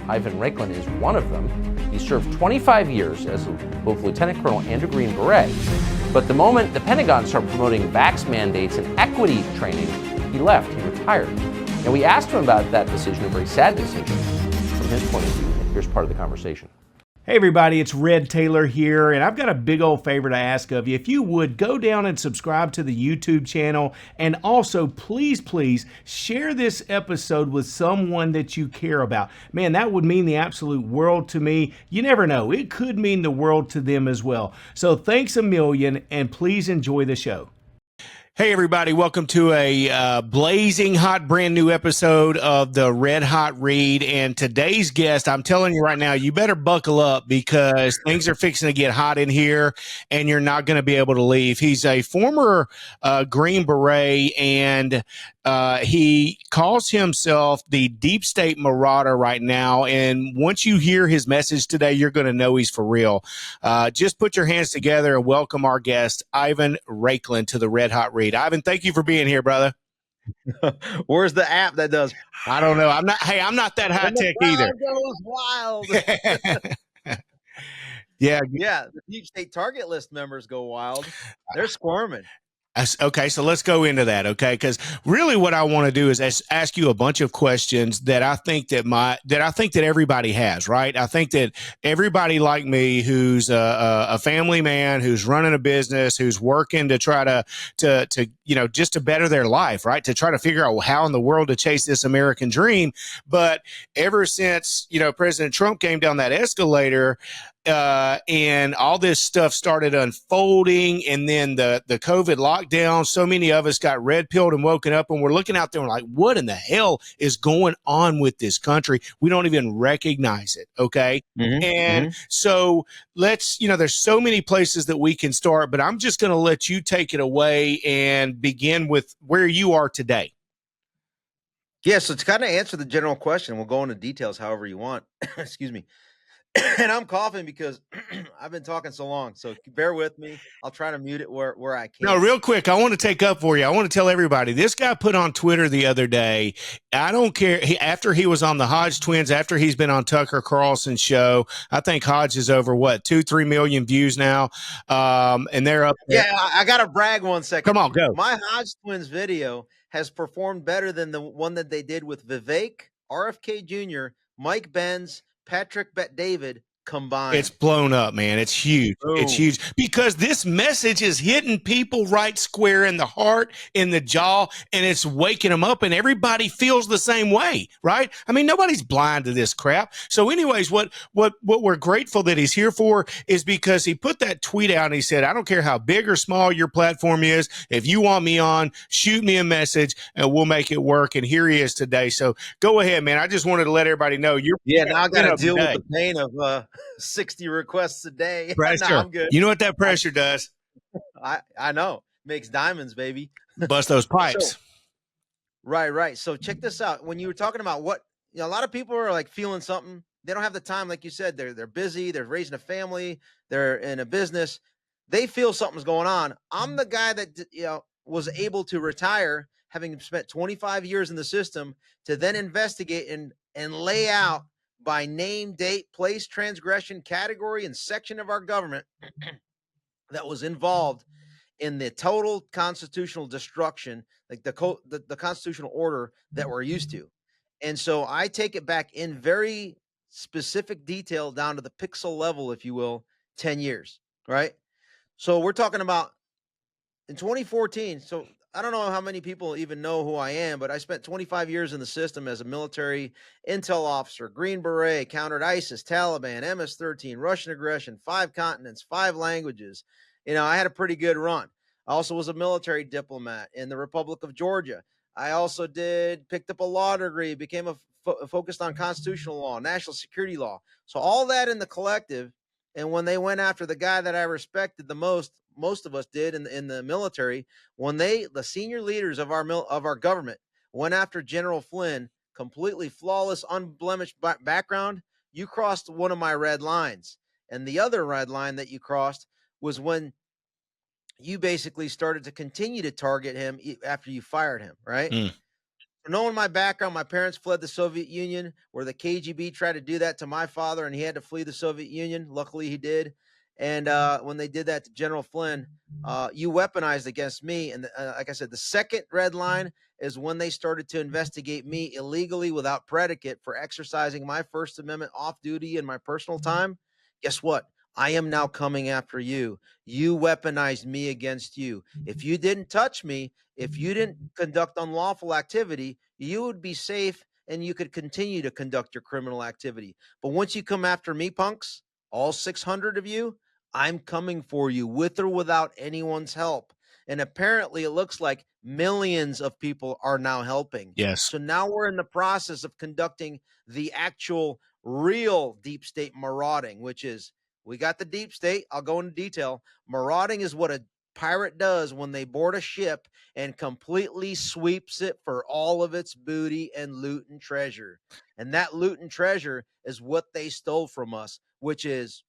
Ivan Raiklin is one of them. He served 25 years as both lieutenant colonel and a Green Beret. But the moment the Pentagon started promoting vax mandates and equity training, he left, he retired. And we asked him about that decision, a very sad decision from his point of view. And here's part of the conversation. Hey everybody, it's Red Taylor here, and I've got a big old favor to ask of you. If you would, go down and subscribe to the YouTube channel, and also please share this episode with someone that you care about. Man, that would mean the absolute world to me. You never know, it could mean the world to them as well. So thanks a million, and please enjoy the show. Hey everybody, welcome to a blazing hot brand new episode of the Red Hot Read. And today's guest, I'm telling you right now, you better buckle up because things are fixing to get hot in here and you're not going to be able to leave. He's a former Green Beret, and he calls himself the Deep State Marauder right now. And once you hear his message today, you're going to know he's for real. Just put your hands together and welcome our guest, Ivan Raiklin, to the Red Hot Read. Ivan, thank you for being here, brother. Where's the app that does? I don't know. I'm not that high tech either. Goes wild. Yeah. The Deep State target list members go wild. They're squirming. Okay, so let's go into that, okay? Because really, what I want to do is ask you a bunch of questions that I think that everybody has, right? I think that everybody like me, who's a family man, who's running a business, who's working to try to just to better their life, right? To try to figure out how in the world to chase this American dream. But ever since President Trump came down that escalator, and all this stuff started unfolding, and then the COVID lockdown, so many of us got red pilled and woken up, and we're looking out there and we're like, what in the hell is going on with this country? We don't even recognize it. Okay. So let's, there's so many places that we can start, but I'm just going to let you take it away and begin with where you are today. Yeah. So to kind of answer the general question, we'll go into details however you want. Excuse me. And I'm coughing because I've been talking so long. So bear with me. I'll try to mute it where I can. No, real quick, I want to take up for you. I want to tell everybody, this guy put on Twitter the other day, I don't care, after he was on the Hodge twins, after he's been on Tucker Carlson's show, I think Hodge is over, 2-3 million views now, and they're up there. Yeah, I got to brag 1 second. Come on, go. My Hodge twins video has performed better than the one that they did with Vivek, RFK Jr., Mike Benz, Patrick Bet-David combined. It's blown up, man. It's huge. Boom. It's huge because this message is hitting people right square in the heart, in the jaw, and it's waking them up, and everybody feels the same way, right? I mean, nobody's blind to this crap. So anyways, what we're grateful that he's here for is because he put that tweet out and he said, I don't care how big or small your platform is. If you want me on, shoot me a message and we'll make it work. And here he is today. So go ahead, man. I just wanted to let everybody know you're. Yeah, now I got to deal with the pain of 60 requests a day. Pressure. No, I'm good. You know what that pressure does? I know. Makes diamonds, baby. Bust those pipes. So, right. So check this out. When you were talking about a lot of people are like feeling something. They don't have the time. Like you said, they're busy. They're raising a family. They're in a business. They feel something's going on. I'm the guy that, was able to retire, having spent 25 years in the system, to then investigate and lay out by name, date, place, transgression, category, and section of our government that was involved in the total constitutional destruction, like the constitutional order that we're used to. And so I take it back in very specific detail down to the pixel level, if you will, 10 years, right? So we're talking about in 2014. So I don't know how many people even know who I am, but I spent 25 years in the system as a military intel officer, Green Beret, countered ISIS, Taliban, MS-13, Russian aggression, 5 continents, 5 languages. I had a pretty good run. I also was a military diplomat in the Republic of Georgia. I also picked up a law degree, became focused on constitutional law, national security law. So all that in the collective. And when they went after the guy that I respected the most of us did in the military, when the senior leaders of our government went after General Flynn, completely flawless, unblemished background, you crossed one of my red lines. And the other red line that you crossed was when you basically started to continue to target him after you fired him, right? knowing my background, my parents fled the Soviet Union, where the KGB tried to do that to my father, and he had to flee the Soviet Union. Luckily, he did. And when they did that to General Flynn, you weaponized against me. And like I said, the second red line is when they started to investigate me illegally without predicate for exercising my First Amendment off duty in my personal time. Guess what? I am now coming after you. You weaponized me against you. If you didn't touch me, if you didn't conduct unlawful activity, you would be safe and you could continue to conduct your criminal activity. But once you come after me, punks, all 600 of you, I'm coming for you with or without anyone's help. And apparently, it looks like millions of people are now helping. Yes. So now we're in the process of conducting the actual real deep state marauding, which is we got the deep state. I'll go into detail. Marauding is what a pirate does when they board a ship and completely sweeps it for all of its booty and loot and treasure. And that loot and treasure is what they stole from us, which is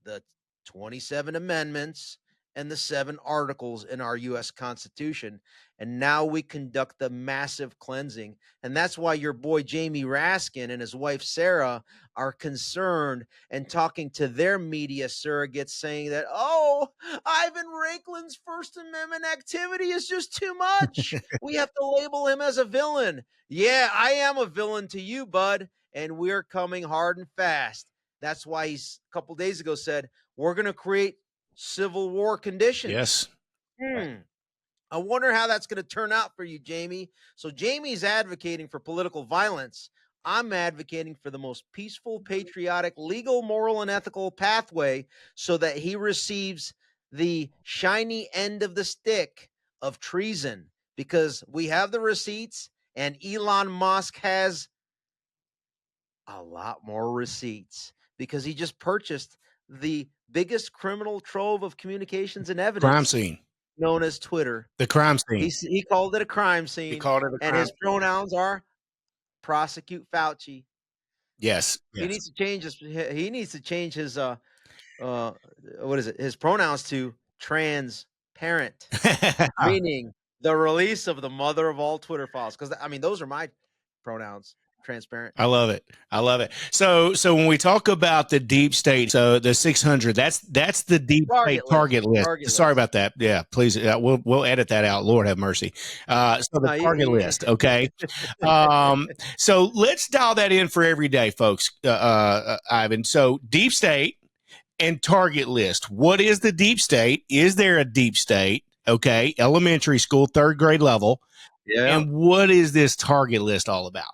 the 27 amendments and the 7 articles in our U.S. Constitution. And now we conduct the massive cleansing. And that's why your boy Jamie Raskin and his wife Sarah are concerned and talking to their media surrogates saying that, oh, Ivan Raiklin's First Amendment activity is just too much. We have to label him as a villain. Yeah, I am a villain to you, bud. And we're coming hard and fast. That's why he's a couple days ago said, we're going to create civil war conditions. Yes. I wonder how that's going to turn out for you, Jamie. So Jamie's advocating for political violence. I'm advocating for the most peaceful, patriotic, legal, moral, and ethical pathway so that he receives the shiny end of the stick of treason, because we have the receipts and Elon Musk has a lot more receipts because he just purchased the biggest criminal trove of communications and evidence. Crime scene. Known as Twitter. The crime scene. He called it a crime scene. He called it a crime and his scene. pronouns are prosecute Fauci. Yes. He needs to change his what is it? His pronouns to transparent, meaning the release of the mother of all Twitter files. Because I mean, those are my pronouns. Transparent. I love it. I love it. So when we talk about the deep state, so the 600, that's the deep state target list. Sorry about that. Yeah, please. We'll edit that out. Lord have mercy. So the target list. Okay. So let's dial that in for every day, folks. Ivan. So deep state and target list. What is the deep state? Is there a deep state? Okay. Elementary school, 3rd grade level. Yeah. And what is this target list all about?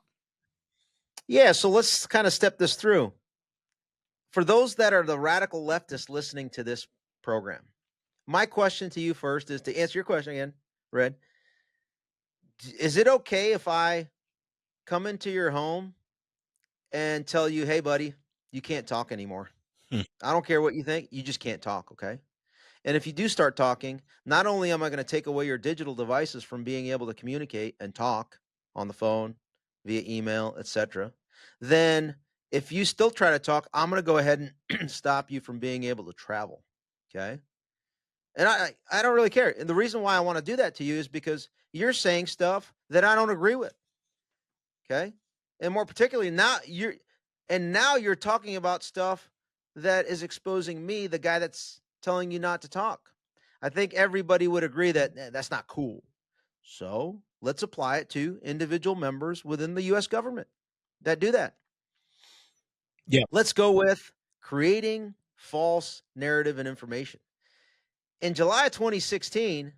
Yeah, so let's kind of step this through. For those that are the radical leftists listening to this program, my question to you first is to answer your question again, Red. Is it okay if I come into your home and tell you, hey, buddy, you can't talk anymore? I don't care what you think. You just can't talk, okay? And if you do start talking, not only am I going to take away your digital devices from being able to communicate and talk on the phone, via email, etc. Then if you still try to talk, I'm going to go ahead and stop you from being able to travel. Okay. And I don't really care. And the reason why I want to do that to you is because you're saying stuff that I don't agree with. Okay. And more particularly now you're talking about stuff that is exposing me, the guy that's telling you not to talk. I think everybody would agree that that's not cool. So let's apply it to individual members within the U.S. government that do that. Yeah. Let's go with creating false narrative and information. In July 2016,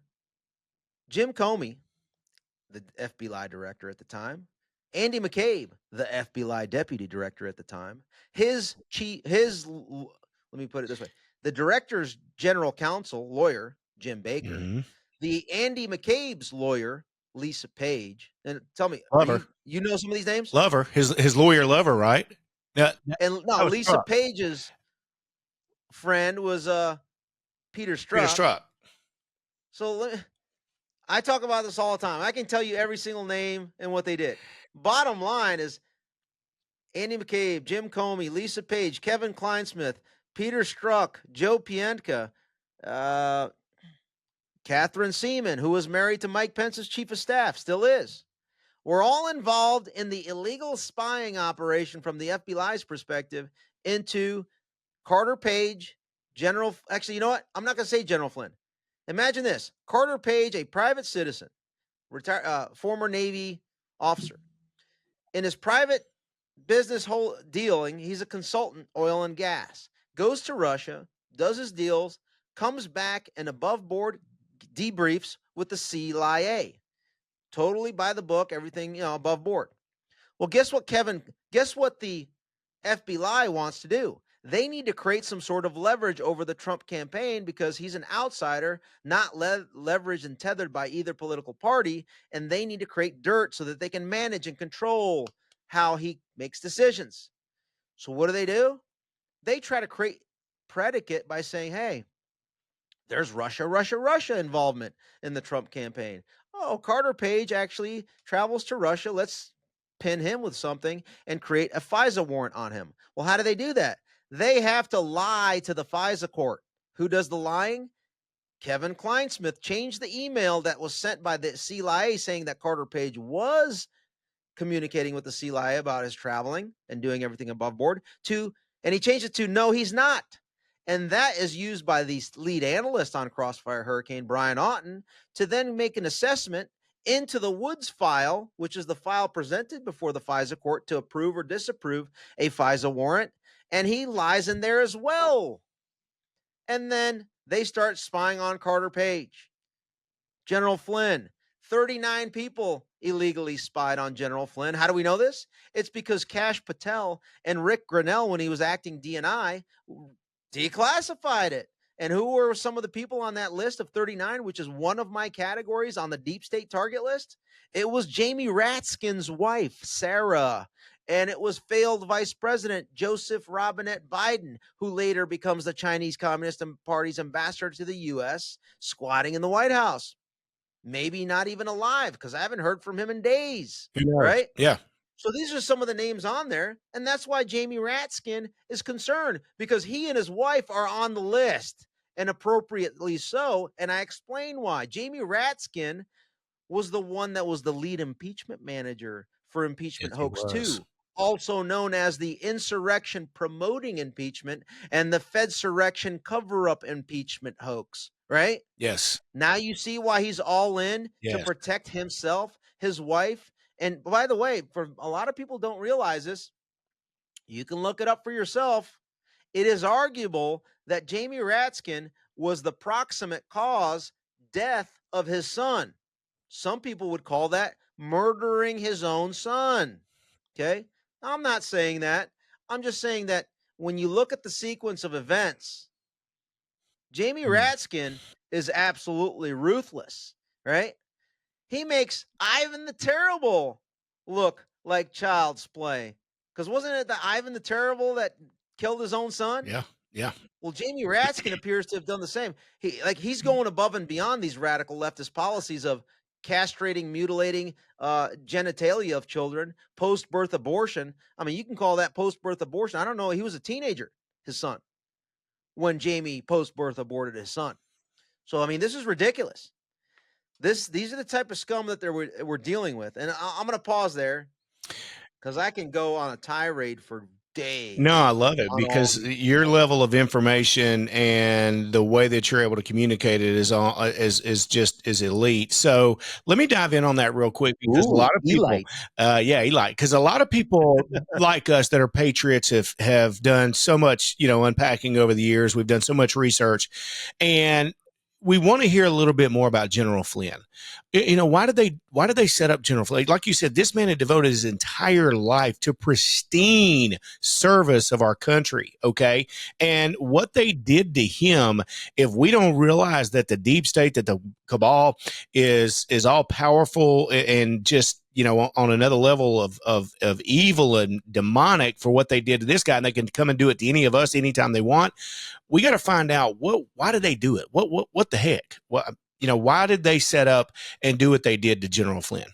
Jim Comey, the FBI director at the time, Andy McCabe, the FBI deputy director at the time, let me put it this way, the director's general counsel, lawyer, Jim Baker, the Andy McCabe's lawyer, Lisa Page, and tell me, you know some of these names? Lover, his lawyer Lover, right? Yeah. And no, Lisa Page's friend was Peter Strzok. Peter Strzok. So I talk about this all the time. I can tell you every single name and what they did. Bottom line is Andy McCabe, Jim Comey, Lisa Page, Kevin Kleinsmith, Peter Strzok, Joe Pientka, Catherine Seaman, who was married to Mike Pence's chief of staff, still is, were all involved in the illegal spying operation from the FBI's perspective into Carter Page, actually, you know what? I'm not going to say General Flynn. Imagine this: Carter Page, a private citizen, former Navy officer. In his private business whole dealing, he's a consultant, oil and gas, goes to Russia, does his deals, comes back and above board debriefs with the CIA. Totally by the book, everything, above board. Well, guess what the FBI wants to do? They need to create some sort of leverage over the Trump campaign because he's an outsider, not leveraged and tethered by either political party, and they need to create dirt so that they can manage and control how he makes decisions. So what do? They try to create predicate by saying, hey, there's Russia involvement in the Trump campaign. Oh, Carter Page actually travels to Russia. Let's pin him with something and create a FISA warrant on him. Well, how do they do that? They have to lie to the FISA court. Who does the lying? Kevin Kleinsmith changed the email that was sent by the CIA saying that Carter Page was communicating with the CIA about his traveling and doing everything above board and he changed it to no, he's not. And that is used by the lead analyst on Crossfire Hurricane, Brian Auten, to then make an assessment into the Woods file, which is the file presented before the FISA court to approve or disapprove a FISA warrant. And he lies in there as well. And then they start spying on Carter Page. General Flynn, 39 people illegally spied on General Flynn. How do we know this? It's because Kash Patel and Rick Grinnell, when he was acting DNI, declassified it. And who were some of the people on that list of 39, which is one of my categories on the deep state target list? It was Jamie Raskin's wife, Sarah. And it was failed Vice President Joseph Robinette Biden, who later becomes the Chinese Communist Party's ambassador to the U.S., squatting in the White House. Maybe not even alive, because I haven't heard from him in days, right? Yeah. So these are some of the names on there, and that's why Jamie Raskin is concerned, because he and his wife are on the list, and appropriately so, and I explain why. Jamie Raskin was the one that was the lead impeachment manager for Impeachment Hoax 2, also known as the insurrection promoting impeachment and the Fedsurrection cover-up impeachment hoax, right? Yes. Now you see why he's all in to protect himself, his wife. And by the way, for a lot of people don't realize this, you can look it up for yourself. It is arguable that Jamie Raskin was the proximate cause death of his son. Some people would call that murdering his own son. Okay. I'm not saying that. I'm just saying that when you look at the sequence of events, Jamie Raskin is absolutely ruthless, right? He makes Ivan the Terrible look like child's play. Because wasn't it the Ivan the Terrible that killed his own son? Yeah. Well, Jamie Raskin appears to have done the same. He's going above and beyond these radical leftist policies of castrating, mutilating genitalia of children, post-birth abortion. I mean, you can call that post-birth abortion. I don't know. He was a teenager, his son, when Jamie post-birth aborted his son. So, I mean, this is ridiculous. These are the type of scum that we're dealing with. And I'm going to pause there because I can go on a tirade for days. No, I love it because your level of information and the way that you're able to communicate it is just elite. So let me dive in on that real quick because a lot of people, because a lot of people like us that are patriots have done so much, unpacking over the years. We've done so much research, and we want to hear a little bit more about General Flynn. Why did they set up General Flynn? Like you said, this man had devoted his entire life to pristine service of our country. Okay. And what they did to him, if we don't realize that the deep state, that the cabal is all powerful and just, on another level of evil and demonic for what they did to this guy, and they can come and do it to any of us anytime they want. We got to find out why did they do it? What the heck? Why did they set up and do what they did to General Flynn?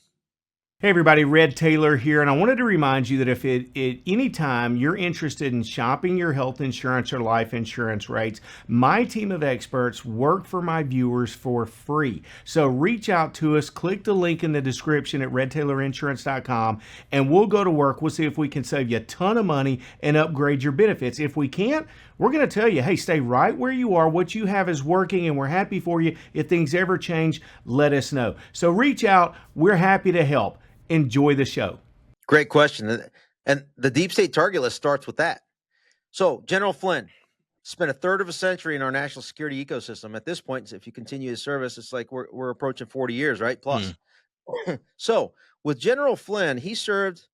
Hey everybody, Red Taylor here, and I wanted to remind you that if at any time you're interested in shopping your health insurance or life insurance rates, my team of experts work for my viewers for free. So reach out to us, click the link in the description at redtailorinsurance.com, and we'll go to work. We'll see if we can save you a ton of money and upgrade your benefits. If we can't, we're going to tell you, hey, stay right where you are. What you have is working, and we're happy for you. If things ever change, let us know. So reach out. We're happy to help. Enjoy the show. Great question. And the deep state target list starts with that. So General Flynn spent a third of a century in our national security ecosystem. At this point, if you continue his service, it's like we're approaching 40 years, right? Plus. So with General Flynn, he served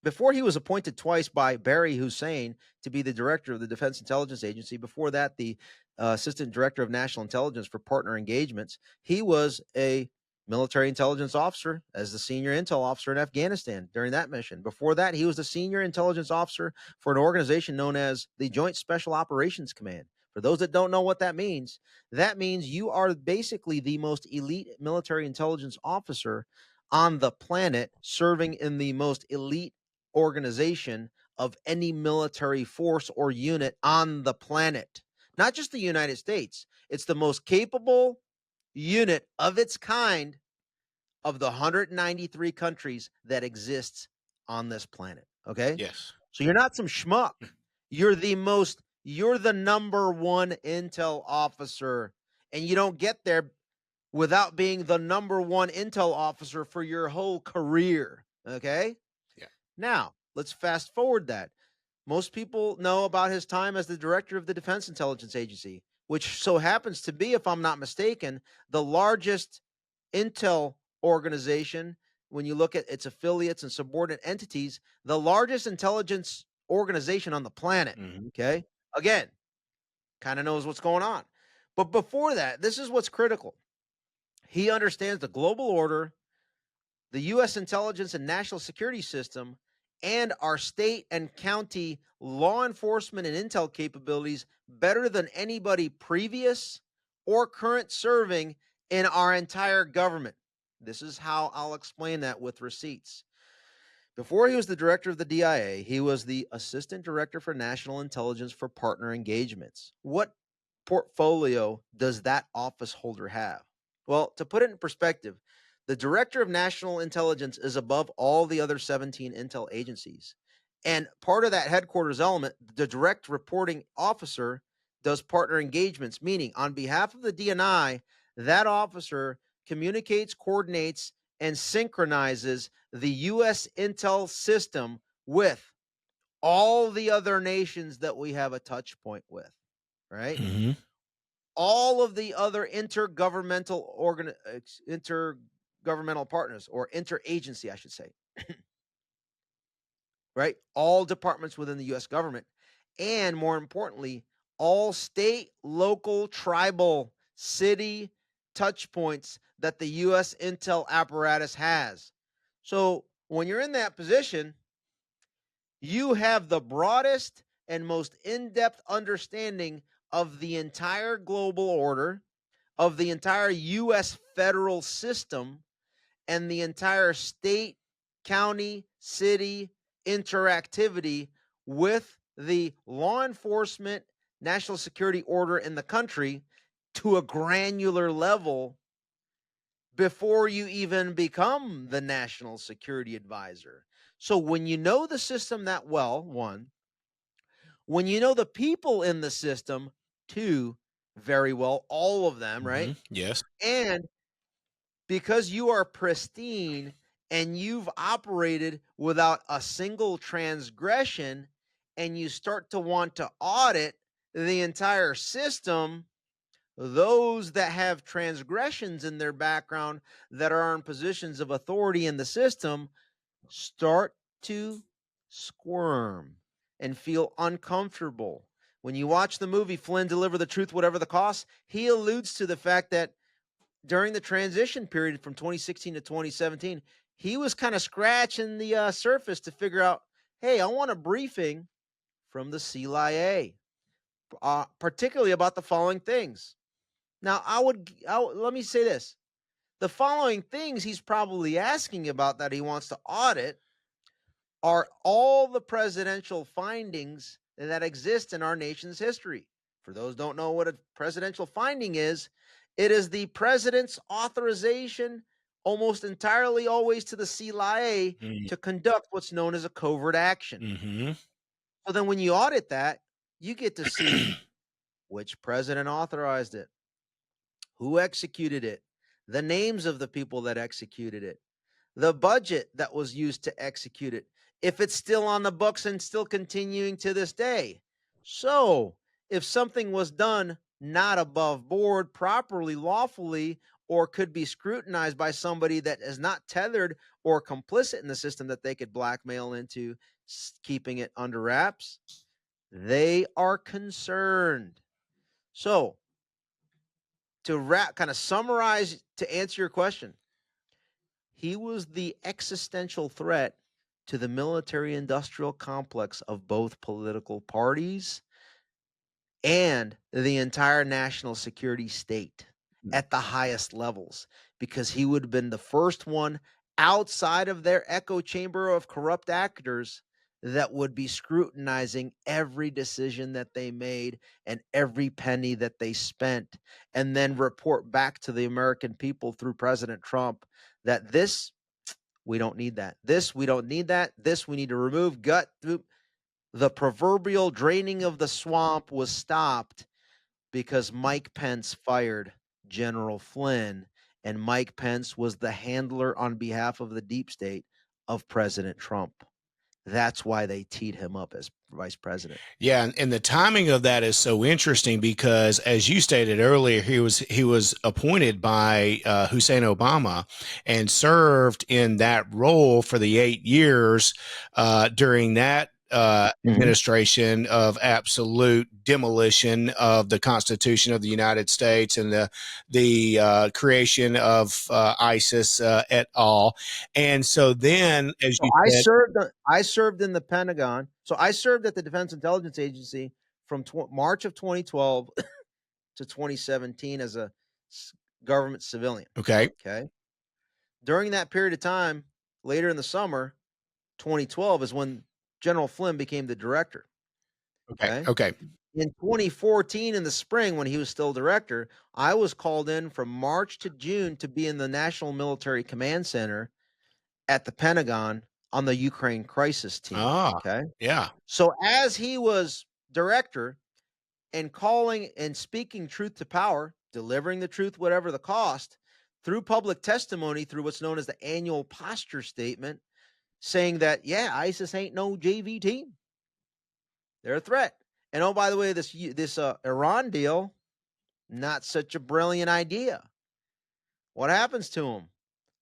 before he was appointed twice by Barry Hussein to be the director of the Defense Intelligence Agency. Before that, the assistant director of national intelligence for partner engagements. He was a military intelligence officer as the senior intel officer in Afghanistan during that mission. Before that, he was the senior intelligence officer for an organization known as the Joint Special Operations Command. For those that don't know what that means you are basically the most elite military intelligence officer on the planet, serving in the most elite organization of any military force or unit on the planet. Not just the United States. It's the most capable unit of its kind of the 193 countries that exists on this planet. Okay. Yes. So you're not some schmuck. You're the number one intel officer, and you don't get there without being the number one intel officer for your whole career. Okay. Yeah. Now let's fast forward that. Most people know about his time as the director of the Defense Intelligence Agency, which so happens to be, if I'm not mistaken, the largest intel organization. When you look at its affiliates and subordinate entities, the largest intelligence organization on the planet. Okay. Again, kind of knows what's going on. But before that, this is what's critical. He understands the global order, the U.S. intelligence and national security system, and our state and county law enforcement and intel capabilities better than anybody previous or current serving in our entire government. This is how I'll explain that with receipts. Before he was the director of the DIA, he was the assistant director for national intelligence for partner engagements. What portfolio does that office holder have? Well, to put it in perspective, the director of national intelligence is above all the other 17 intel agencies. And part of that headquarters element, the direct reporting officer does partner engagements, meaning on behalf of the DNI, that officer communicates, coordinates, and synchronizes the U.S. intel system with all the other nations that we have a touch point with, right? All of the other intergovernmental partners, or interagency, I should say, right? All departments within the U.S. government, and more importantly, all state, local, tribal, city touch points that the U.S. intel apparatus has. So when you're in that position, you have the broadest and most in-depth understanding of the entire global order, of the entire U.S. federal system, and the entire state, county, city interactivity with the law enforcement, national security order in the country to a granular level before you even become the national security advisor. So when you know the system that well, one, when you know the people in the system, two, very well, all of them, right? Yes. And because you are pristine and you've operated without a single transgression, and you start to want to audit the entire system, those that have transgressions in their background that are in positions of authority in the system start to squirm and feel uncomfortable. When you watch the movie Flynn Deliver the Truth, Whatever the Cost, he alludes to the fact that during the transition period from 2016 to 2017, he was kind of scratching the surface to figure out, hey, I want a briefing from the CIA, particularly about the following things. Now, let me say this. the following things he's probably asking about that he wants to audit are all the presidential findings that exist in our nation's history. For those who don't know what a presidential finding is, it is the president's authorization almost entirely always to the CIA to conduct what's known as a covert action. Mm-hmm. So then when you audit that, you get to see which president authorized it, who executed it, the names of the people that executed it, the budget that was used to execute it, if it's still on the books and still continuing to this day. So, if something was done not above board, properly, lawfully, or could be scrutinized by somebody that is not tethered or complicit in the system that they could blackmail into keeping it under wraps, they are concerned. So, to kind of summarize, to answer your question, he was the existential threat to the military industrial complex of both political parties and the entire national security state at the highest levels, because he would have been the first one outside of their echo chamber of corrupt actors that would be scrutinizing every decision that they made and every penny that they spent, and then report back to the American people through President Trump that this, we don't need that. This, we don't need that. This, we need to remove. The proverbial draining of the swamp was stopped because Mike Pence fired General Flynn, and Mike Pence was the handler on behalf of the deep state of President Trump. That's why they teed him up as vice president. Yeah, and the timing of that is so interesting because, as you stated earlier, he was appointed by Hussein Obama and served in that role for the 8 years during that administration of absolute demolition of the Constitution of the United States and the creation of ISIS et al. And so then, as you said, I served in the Pentagon. So I served at the Defense Intelligence Agency from March of 2012 to 2017 as a government civilian. Okay. During that period of time, later in the summer, 2012 is when General Flynn became the director. Okay. In 2014, in the spring, when he was still director, I was called in from March to June to be in the National Military Command Center at the Pentagon on the Ukraine crisis team. Yeah. So as he was director and calling and speaking truth to power, delivering the truth, whatever the cost, through public testimony, through what's known as the annual posture statement, saying that, yeah, ISIS ain't no JV team. They're a threat. And oh, by the way, this Iran deal, not such a brilliant idea. What happens to him?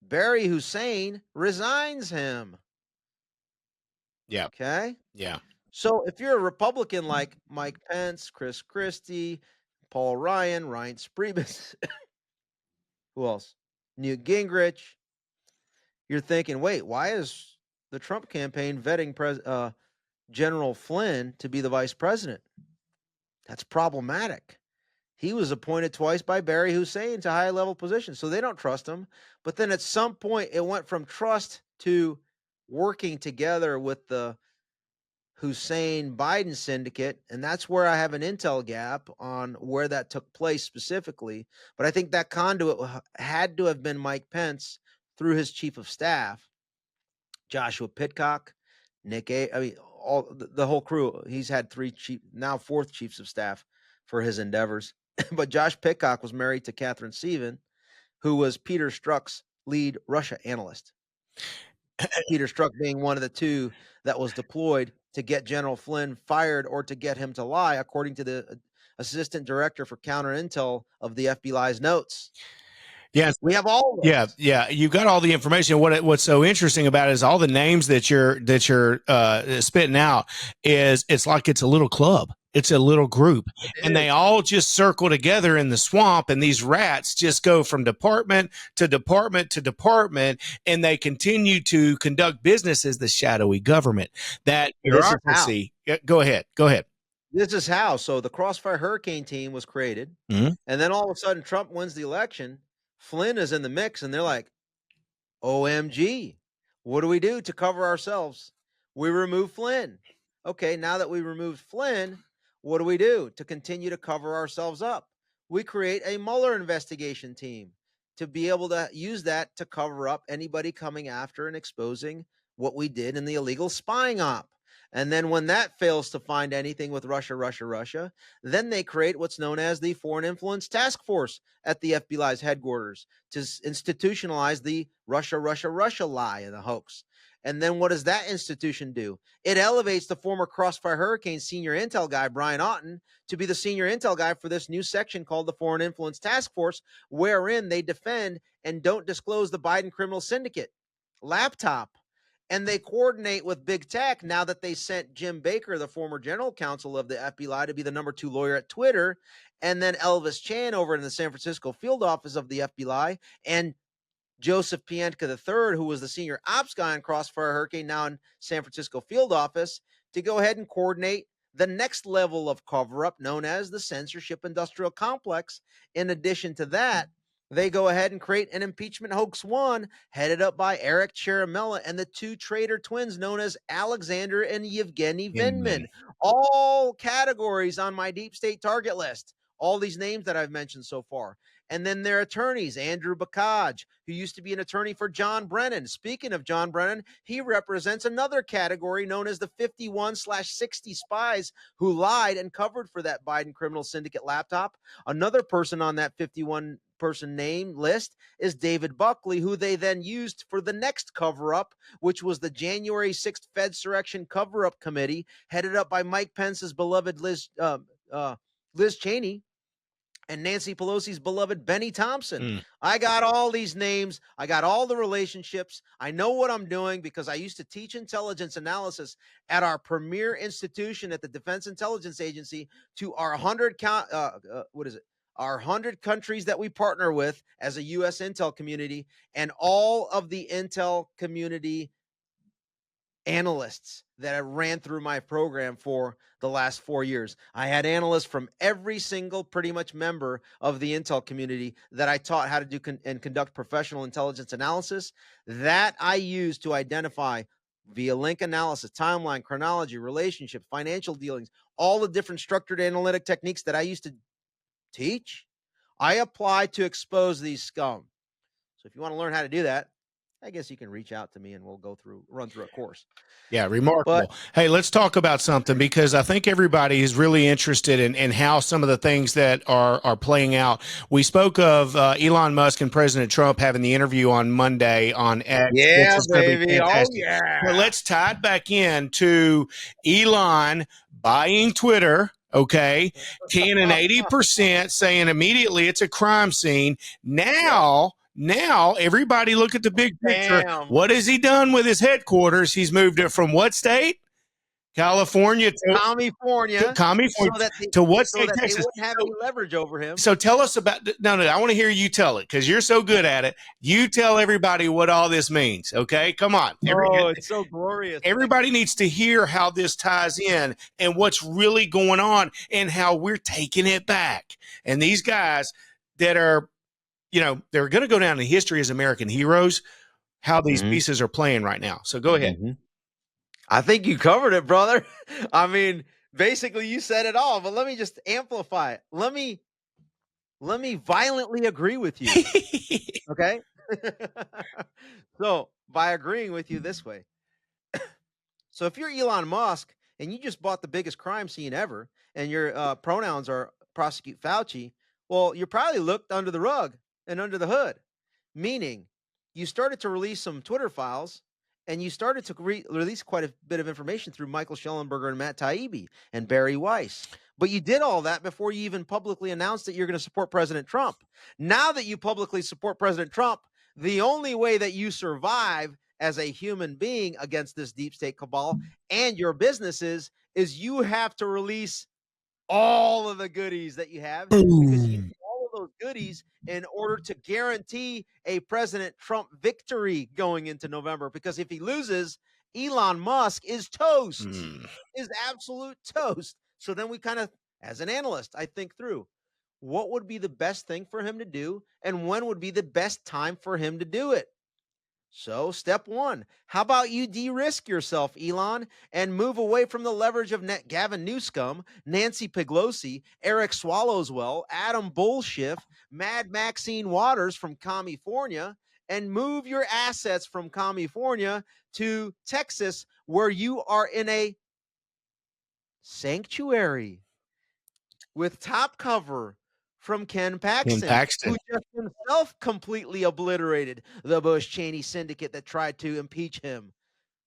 Barry Hussein resigns him. Yeah. Okay. Yeah. So if you're a Republican like Mike Pence, Chris Christie, Paul Ryan, Ryan Priebus, who else? Newt Gingrich, you're thinking, wait, why is the Trump campaign vetting General Flynn to be the vice president? That's problematic. He was appointed twice by Barry Hussein to high-level positions, so they don't trust him. But then at some point, it went from trust to working together with the Hussein-Biden syndicate, and that's where I have an intel gap on where that took place specifically. But I think that conduit had to have been Mike Pence through his chief of staff, Joshua Pitcock, all the whole crew. He's had fourth chiefs of staff for his endeavors. But Josh Pitcock was married to Catherine Stephen, who was Peter Strzok's lead Russia analyst. Peter Strzok being one of the two that was deployed to get General Flynn fired or to get him to lie, according to the assistant director for counter intel of the FBI's notes. Yes, we have all of those. Yeah. You've got all the information. What's so interesting about it is all the names that you're spitting out it's like it's a little club. It's a little group, and they all just circle together in the swamp, and these rats just go from department to department to department, and they continue to conduct business as the shadowy government. That bureaucracy. Go ahead. This is how. So the Crossfire Hurricane team was created, and then all of a sudden Trump wins the election. Flynn is in the mix, and they're like, OMG, what do we do to cover ourselves? We remove Flynn. Okay, now that we removed Flynn, what do we do to continue to cover ourselves up? We create a Mueller investigation team to be able to use that to cover up anybody coming after and exposing what we did in the illegal spying op. And then when that fails to find anything with Russia, then they create what's known as the Foreign Influence Task Force at the FBI's headquarters to institutionalize the Russia lie and the hoax. And then what does that institution do? It elevates the former Crossfire Hurricane senior intel guy, Brian Otten, to be the senior intel guy for this new section called the Foreign Influence Task Force, wherein they defend and don't disclose the Biden criminal syndicate laptop. And they coordinate with big tech now that they sent Jim Baker, the former general counsel of the FBI, to be the number 2 lawyer at Twitter, and then Elvis Chan over in the San Francisco field office of the FBI, and Joseph Pientka III, who was the senior ops guy on Crossfire Hurricane, now in San Francisco field office, to go ahead and coordinate the next level of cover-up known as the censorship industrial complex. In addition to that, they go ahead and create an impeachment hoax one headed up by Eric Cheramella and the 2 traitor twins known as Alexander and Yevgeny Vindman. All categories on my deep state target list. All these names that I've mentioned so far. And then their attorneys, Andrew Bakaj, who used to be an attorney for John Brennan. Speaking of John Brennan, he represents another category known as the 51/60 spies who lied and covered for that Biden criminal syndicate laptop. Another person on that 51 person name list is David Buckley, who they then used for the next cover-up, which was the January 6th Fedsurrection Cover-Up Committee, headed up by Mike Pence's beloved Liz Cheney and Nancy Pelosi's beloved Benny Thompson. I got all these names. I got all the relationships. I know what I'm doing because I used to teach intelligence analysis at our premier institution at the Defense Intelligence Agency to our 100 our 100 countries that we partner with as a U.S. intel community, and all of the intel community analysts that I ran through my program for the last 4 years. I had analysts from every single pretty much member of the intel community that I taught how to do and conduct professional intelligence analysis that I used to identify via link analysis, timeline, chronology, relationship, financial dealings, all the different structured analytic techniques that I used to teach. I apply to expose these scum. So if you want to learn how to do that, I guess you can reach out to me and we'll run through a course. Yeah, remarkable. Hey, let's talk about something, because I think everybody is really interested in how some of the things that are playing out. We spoke of Elon Musk and President Trump having the interview on Monday on X. Yeah, baby. Oh, yeah. But let's tie it back in to Elon buying Twitter. Okay, 10 and 80% saying immediately it's a crime scene. Now everybody look at the big picture. Damn. What has he done with his headquarters? He's moved it from what state? California to California. To what state? So that Texas. they wouldn't have any leverage over him. So tell us about, no, I want to hear you tell it, because you're so good at it. You tell everybody what all this means, okay? Come on. It's so glorious. Everybody needs to hear how this ties in and what's really going on and how we're taking it back. And these guys that are, they're going to go down in history as American heroes, how these pieces are playing right now. So go ahead. I think you covered it, brother. I mean, basically you said it all, but let me just amplify it. Let me violently agree with you. Okay? So by agreeing with you this way. So if you're Elon Musk and you just bought the biggest crime scene ever and your pronouns are prosecute Fauci, well, you probably looked under the rug and under the hood, meaning you started to release some Twitter files and you started to release quite a bit of information through Michael Schellenberger and Matt Taibbi and Barry Weiss. But you did all that before you even publicly announced that you're going to support President Trump. Now that you publicly support President Trump, the only way that you survive as a human being against this deep state cabal and your businesses is you have to release all of the goodies that you have, because you need all of those goodies in order to guarantee a President Trump victory going into November. Because if he loses, Elon Musk is toast, is absolute toast. So then we kind of, as an analyst, I think through, what would be the best thing for him to do and when would be the best time for him to do it. So, step one, how about you de-risk yourself, Elon, and move away from the leverage of Gavin Newsom, Nancy Pelosi, Eric Swallowswell, Adam Bullshift, Mad Maxine Waters from California, and move your assets from California to Texas, where you are in a sanctuary with top cover from Ken Paxton, who just himself completely obliterated the Bush-Cheney syndicate that tried to impeach him.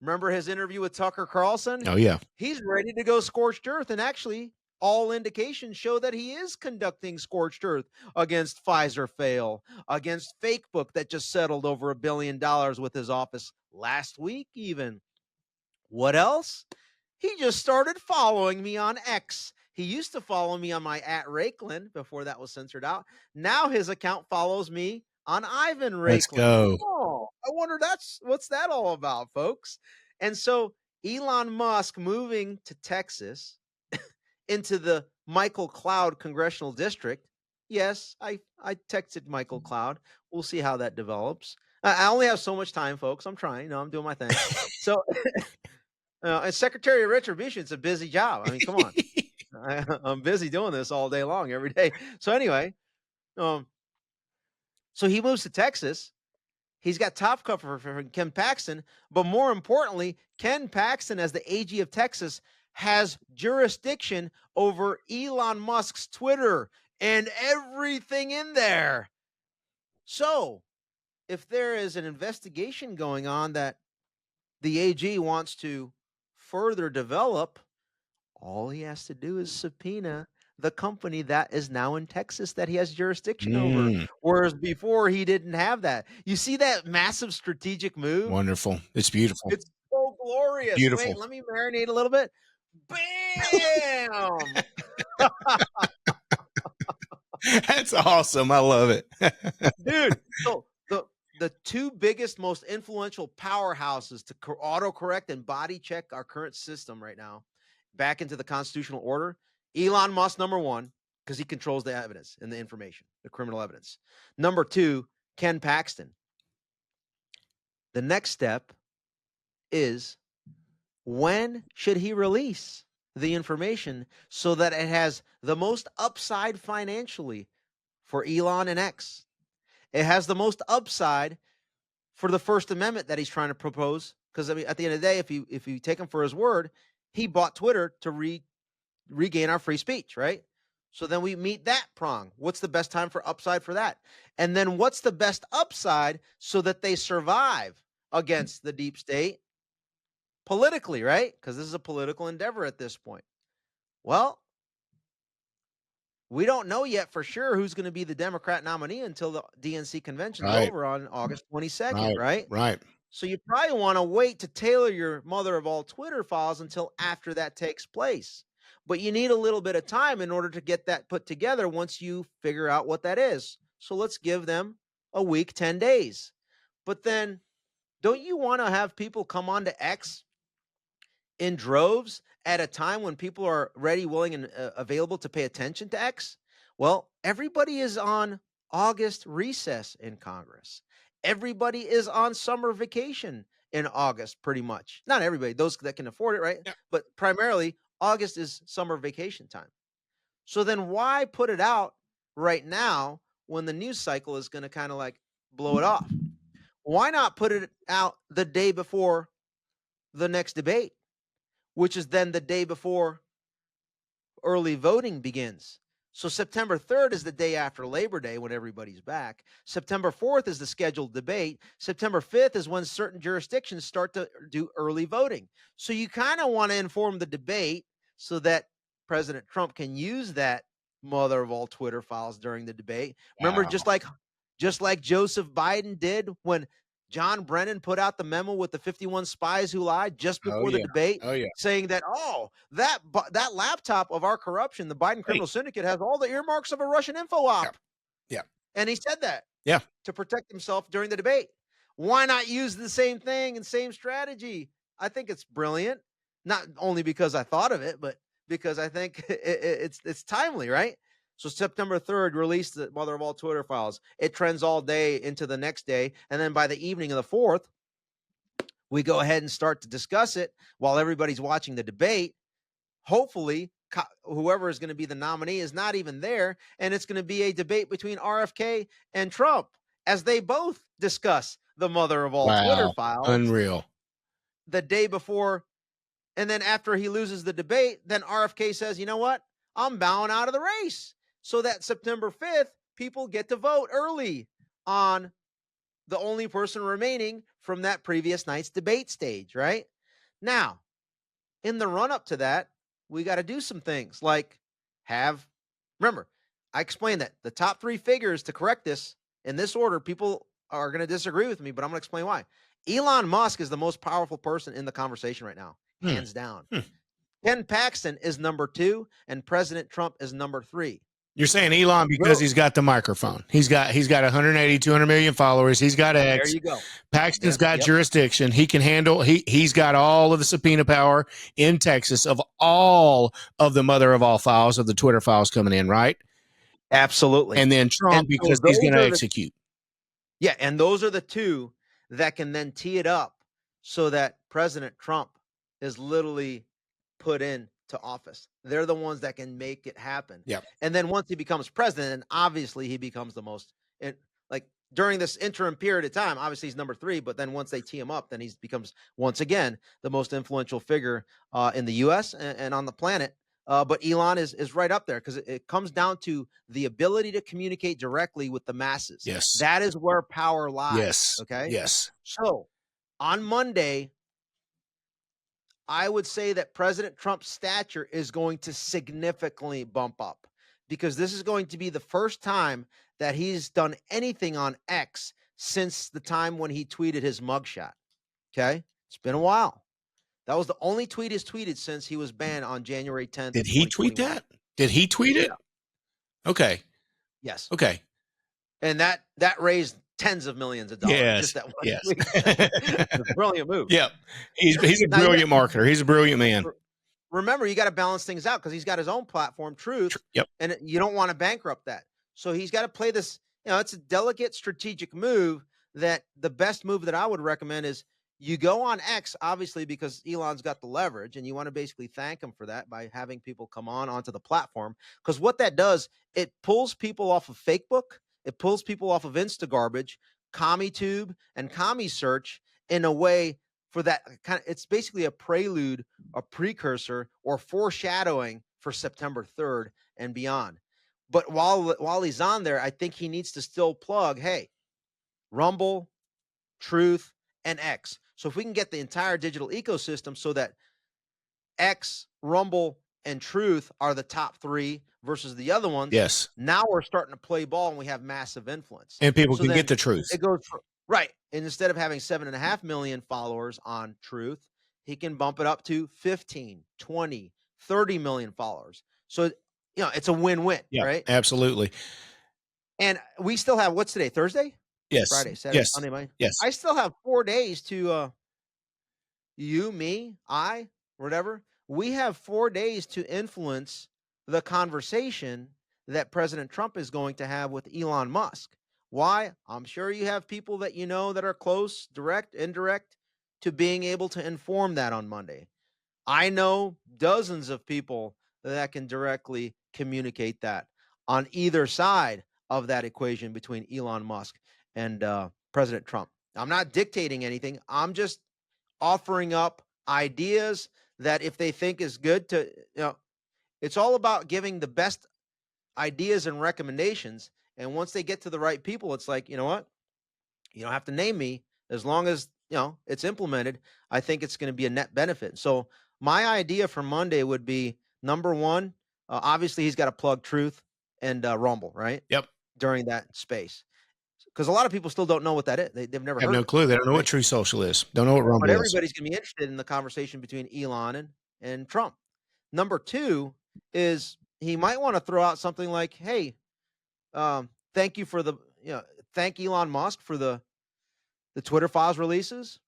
Remember his interview with Tucker Carlson? Oh, yeah. He's ready to go scorched earth, and actually, all indications show that he is conducting scorched earth against Pfizer fail, against Fakebook that just settled over $1 billion with his office last week even. What else? He just started following me on X. He used to follow me on my @Raiklin before that was censored out. Now his account follows me on Ivan Raiklin. Let's go. Oh, I wonder what's that all about, folks. And so Elon Musk moving to Texas into the Michael Cloud congressional district. Yes, I texted Michael Cloud. We'll see how that develops. I only have so much time, folks. I'm trying. I'm doing my thing. So, as Secretary of Retribution, it's a busy job. I mean, come on. I'm busy doing this all day long, every day. So anyway, so he moves to Texas. He's got top cover for Ken Paxton, but more importantly, Ken Paxton, as the AG of Texas, has jurisdiction over Elon Musk's Twitter and everything in there. So if there is an investigation going on that the AG wants to further develop, all he has to do is subpoena the company that is now in Texas that he has jurisdiction over. Whereas before he didn't have that. You see that massive strategic move? Wonderful. It's beautiful. It's so glorious. Beautiful. Wait, let me marinate a little bit. Bam! That's awesome. I love it. Dude, so the two biggest, most influential powerhouses to autocorrect and body check our current system right now back into the constitutional order, Elon Musk, number one, because he controls the evidence and the information, the criminal evidence. Number two, Ken Paxton. The next step is, when should he release the information so that it has the most upside financially for Elon and X? It has the most upside for the First Amendment that he's trying to propose. Because I mean, at the end of the day, if you take him for his word, he bought Twitter to regain our free speech, right? So then we meet that prong. What's the best time for upside for that? And then what's the best upside so that they survive against the deep state politically, right? Because this is a political endeavor at this point. Well, we don't know yet for sure who's going to be the Democrat nominee until the DNC convention is over on August 22nd, right? Right. So you probably want to wait to tailor your mother of all Twitter files until after that takes place. But you need a little bit of time in order to get that put together once you figure out what that is. So let's give them a week, 10 days. But then don't you want to have people come on to X in droves at a time when people are ready, willing, and available to pay attention to X? Well, everybody is on August recess in Congress. Everybody is on summer vacation in August, pretty much. Not everybody, those that can afford it, right? Yeah. But primarily, August is summer vacation time. So then why put it out right now when the news cycle is going to kind of like blow it off? Why not put it out the day before the next debate, which is then the day before early voting begins? So September 3rd is the day after Labor Day when everybody's back. September 4th is the scheduled debate. September 5th is when certain jurisdictions start to do early voting. So you kind of want to inform the debate so that President Trump can use that mother of all Twitter files during the debate. Remember, just like Joseph Biden did when John Brennan put out the memo with the 51 spies who lied just before the debate, saying that, that laptop of our corruption, the Biden criminal syndicate, has all the earmarks of a Russian info op. Yeah. And he said that to protect himself during the debate. Why not use the same thing and same strategy? I think it's brilliant, not only because I thought of it, but because I think it's timely, right? So September 3rd, released the mother of all Twitter files. It trends all day into the next day. And then by the evening of the 4th, we go ahead and start to discuss it while everybody's watching the debate. Hopefully, whoever is going to be the nominee is not even there. And it's going to be a debate between RFK and Trump as they both discuss the mother of all Twitter files. Unreal. The day before. And then after he loses the debate, then RFK says, you know what? I'm bowing out of the race. So that September 5th, people get to vote early on the only person remaining from that previous night's debate stage, right? Now, in the run-up to that, we got to do some things like remember, I explained that the top 3 figures to correct this in this order, people are going to disagree with me, but I'm going to explain why. Elon Musk is the most powerful person in the conversation right now, hands down. Ken Paxton is number 2, and President Trump is number 3. You're saying Elon because he's got the microphone. He's got 180, 200 million followers. He's got X. There you go. Paxton's got jurisdiction. He can handle, he's got all of the subpoena power in Texas of all of the mother of all files of the Twitter files coming in, right? Absolutely. And then Trump, because he's going to execute. Yeah, and those are the 2 that can then tee it up so that President Trump is literally put into office. They're the ones that can make it happen. Yeah. And then once he becomes president, and obviously he becomes the most, like during this interim period of time, obviously he's number 3, but then once they tee him up, then he becomes once again the most influential figure in the U.S. and on the planet. But Elon is right up there because it comes down to the ability to communicate directly with the masses. Yes. That is where power lies. Yes. Okay. Yes. So on Monday, I would say that President Trump's stature is going to significantly bump up because this is going to be the first time that he's done anything on X since the time when he tweeted his mugshot. Okay. It's been a while. That was the only tweet he's tweeted since he was banned on January 10th. Did he tweet that? Did he tweet it? Yeah. Okay. Yes. Okay. And that raised tens of millions of dollars. Yes. Just that one yes. tweet. It's a brilliant move. Yeah. He's a brilliant marketer. He's a brilliant man. Remember, you got to balance things out because he's got his own platform, Truth. Yep. And you don't want to bankrupt that. So he's got to play this, it's a delicate strategic move that the best move that I would recommend is you go on X, obviously, because Elon's got the leverage, and you want to basically thank him for that by having people come onto the platform. Because what that does, it pulls people off of Facebook, it pulls people off of Instagarbage, CommieTube, and CommieSearch in a way for that kind of, it's basically a prelude, a precursor, or foreshadowing for September 3rd and beyond. But while he's on there, I think he needs to still plug, hey, Rumble, Truth, and X. So if we can get the entire digital ecosystem so that X, Rumble, and Truth are the top 3 versus the other ones. Yes. Now we're starting to play ball and we have massive influence. And people can get the truth. It goes right. And instead of having 7.5 million followers on Truth, he can bump it up to 15, 20, 30 million followers. So, it's a win-win, right? Absolutely. And we still have, what's today? Thursday? Yes. Friday, Saturday, yes. Sunday, Monday. Yes. I still have 4 days to you, me, whatever. We have 4 days to influence the conversation that President Trump is going to have with Elon Musk. Why? I'm sure you have people that that are close, direct, indirect, to being able to inform that on Monday. I know dozens of people that can directly communicate that on either side of that equation between Elon Musk and President Trump. I'm not dictating anything. I'm just offering up ideas that if they think is good to, it's all about giving the best ideas and recommendations. And once they get to the right people, it's like, you know what? You don't have to name me as long as, it's implemented. I think it's going to be a net benefit. So my idea for Monday would be number 1, obviously he's got to plug Truth and Rumble, right? Yep. During that space. Because a lot of people still don't know what that is. They've never have heard no clue. They don't know what True Social is. Don't know what Rumble but is. everybody's going to be interested in the conversation between Elon and Trump. Number 2 is he might want to throw out something like, hey, thank you for thank Elon Musk for the Twitter files releases.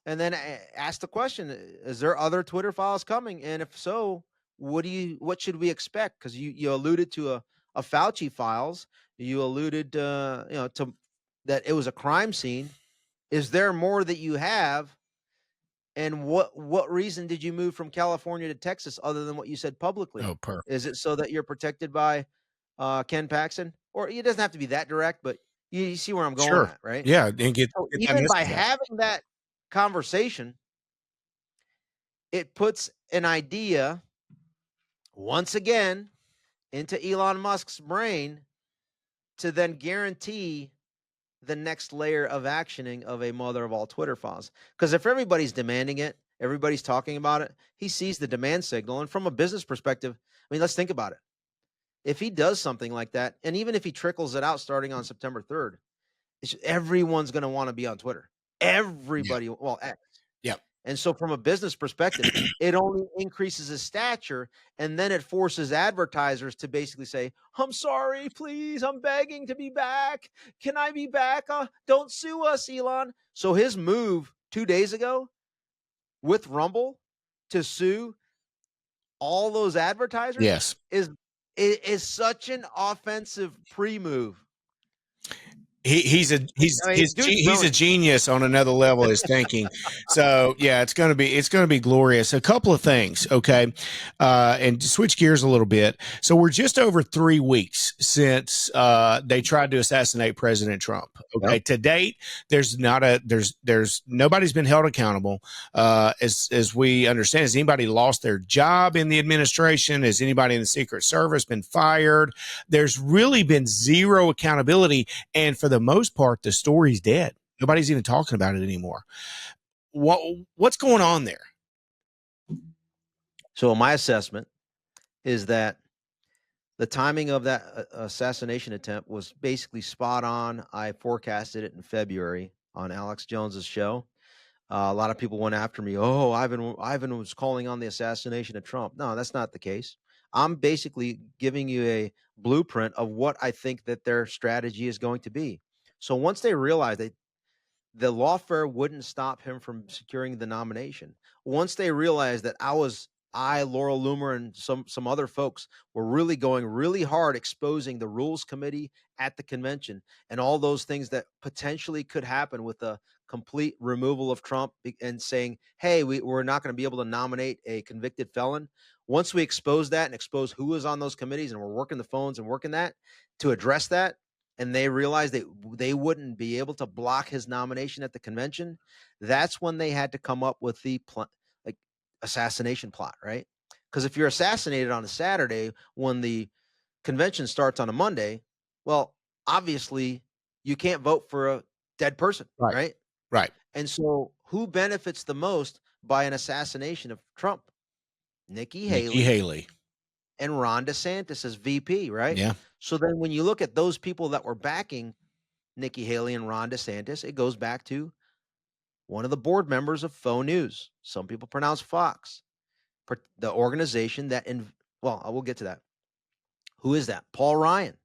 And then ask the question, is there other Twitter files coming? And if so, what should we expect? Because you alluded to of Fauci files. You alluded, to that it was a crime scene. Is there more that you have? And what reason did you move from California to Texas other than what you said publicly? Oh, perfect. Is it so that you're protected by Ken Paxton? Or it doesn't have to be that direct, but you see where I'm going Sure. at, right? Yeah, and get So that even by message out. having that conversation, it puts an idea once again into Elon Musk's brain to then guarantee the next layer of actioning of a mother of all Twitter files. Because if everybody's demanding it, everybody's talking about it, he sees the demand signal. And from a business perspective, I mean, let's think about it. If he does something like that, and even if he trickles it out starting on September 3rd, everyone's going to want to be on Twitter. Everybody, well, X. Yeah. And so from a business perspective, it only increases his stature, and then it forces advertisers to basically say, I'm sorry, please, I'm begging to be back. Can I be back? Don't sue us, Elon. So his move 2 days ago with Rumble to sue all those advertisers Yes. is such an offensive pre-move. He's a genius on another level of his thinking. So yeah, it's going to be glorious. A couple of things, okay, and to switch gears a little bit. So we're just over 3 weeks since they tried to assassinate President Trump. Okay, Yep. To date, there's nobody's been held accountable. As we understand, has anybody lost their job in the administration? Has anybody in the Secret Service been fired? There's really been zero accountability, and for the most part, the story's dead. Nobody's even talking about it anymore. What's going on there? So my assessment is that the timing of that assassination attempt was basically spot on. I forecasted it in February on Alex Jones's show. A lot of people went after me. Oh, Ivan was calling on the assassination of Trump. No, that's not the case. I'm basically giving you a blueprint of what I think that their strategy is going to be. So once they realize that the lawfare wouldn't stop him from securing the nomination, once they realized that Laurel Loomer, and some other folks were really going really hard exposing the rules committee at the convention and all those things that potentially could happen with the complete removal of Trump and saying, hey, we're not going to be able to nominate a convicted felon. Once we expose that and expose who was on those committees, and we're working the phones and working that to address that, and they realized that they wouldn't be able to block his nomination at the convention, that's when they had to come up with the assassination plot, right? Because if you're assassinated on a Saturday when the convention starts on a Monday, well, obviously you can't vote for a dead person, right? Right. And so who benefits the most by an assassination of Trump? Nikki Haley and Ron DeSantis as VP, right? Yeah. So then when you look at those people that were backing Nikki Haley and Ron DeSantis, it goes back to one of the board members of Faux News. Some people pronounce Fox. The organization that, I will get to that. Who is that? Paul Ryan.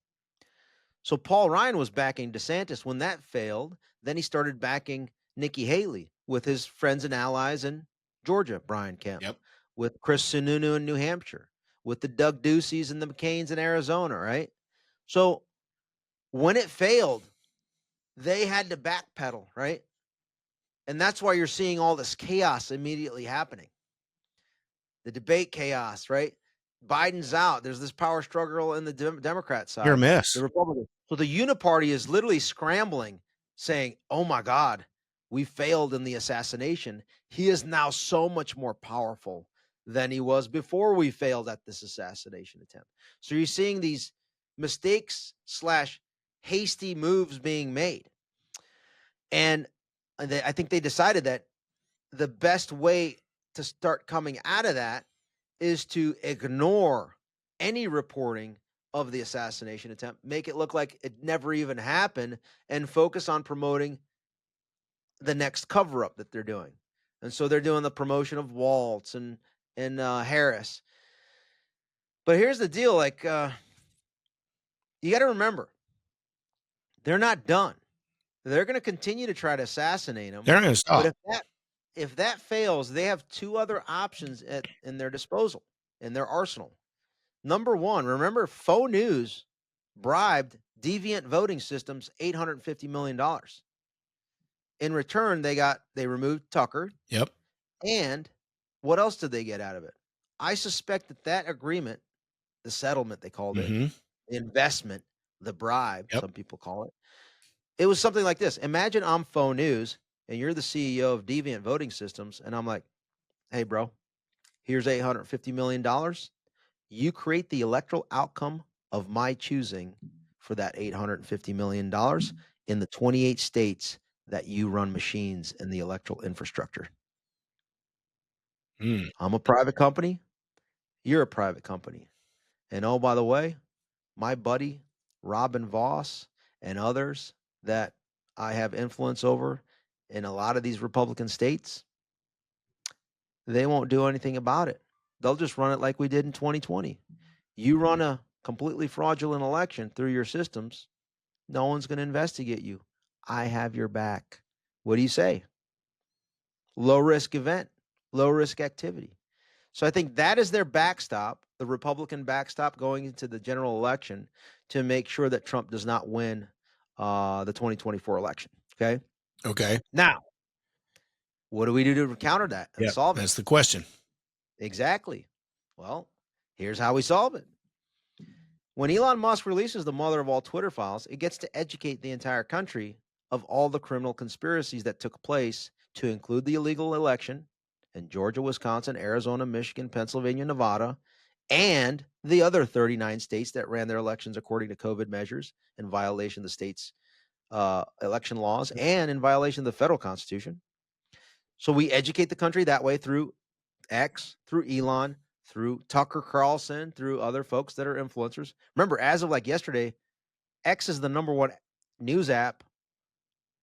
So Paul Ryan was backing DeSantis when that failed. Then he started backing Nikki Haley with his friends and allies in Georgia, Brian Kemp, with Chris Sununu in New Hampshire, with the Doug Duceys and the McCains in Arizona, right? So when it failed, they had to backpedal, right? And that's why you're seeing all this chaos immediately happening. The debate chaos, right? Biden's out. There's this power struggle in the Democrat side. You're a mess. The Republican. So the uniparty is literally scrambling, saying, oh my God, we failed in the assassination. He is now so much more powerful than he was before we failed at this assassination attempt. So you're seeing these mistakes / hasty moves being made. And I think they decided that the best way to start coming out of that is to ignore any reporting of the assassination attempt, make it look like it never even happened, and focus on promoting the next cover-up that they're doing. And so they're doing the promotion of Waltz and Harris. But here's the deal, you got to remember, they're not done. They're going to continue to try to assassinate him. They're not going to stop. But if that fails, they have two other options in their disposal, in their arsenal. Number one, remember, Faux News bribed deviant voting systems $850 million. In return, they removed Tucker. Yep. And what else did they get out of it? I suspect that agreement, the settlement they called it, Mm-hmm. the investment, the bribe, Yep. some people call it. It was something like this. Imagine I'm Faux News and you're the CEO of Deviant Voting Systems, and I'm like, hey, bro, here's $850 million. You create the electoral outcome of my choosing for that $850 million in the 28 states that you run machines in the electoral infrastructure. Mm. I'm a private company. You're a private company. And oh, by the way, my buddy, Robin Voss, and others that I have influence over in a lot of these Republican states, they won't do anything about it. They'll just run it like we did in 2020. You run a completely fraudulent election through your systems, no one's going to investigate you. I have your back. What do you say? Low risk event, low risk activity. So I think that is their backstop, the Republican backstop going into the general election to make sure that Trump does not win the 2024 election. Okay. Okay. Now, what do we do to counter that and Yeah, solve it? that's the question. Exactly. Well, here's how we solve it. When Elon Musk releases the mother of all Twitter files, it gets to educate the entire country of all the criminal conspiracies that took place to include the illegal election in Georgia, Wisconsin, Arizona, Michigan, Pennsylvania, Nevada, and the other 39 states that ran their elections according to COVID measures in violation of the state's election laws and in violation of the federal constitution. So we educate the country that way through X, through Elon, through Tucker Carlson, through other folks that are influencers. Remember, as of like yesterday, X is the number one news app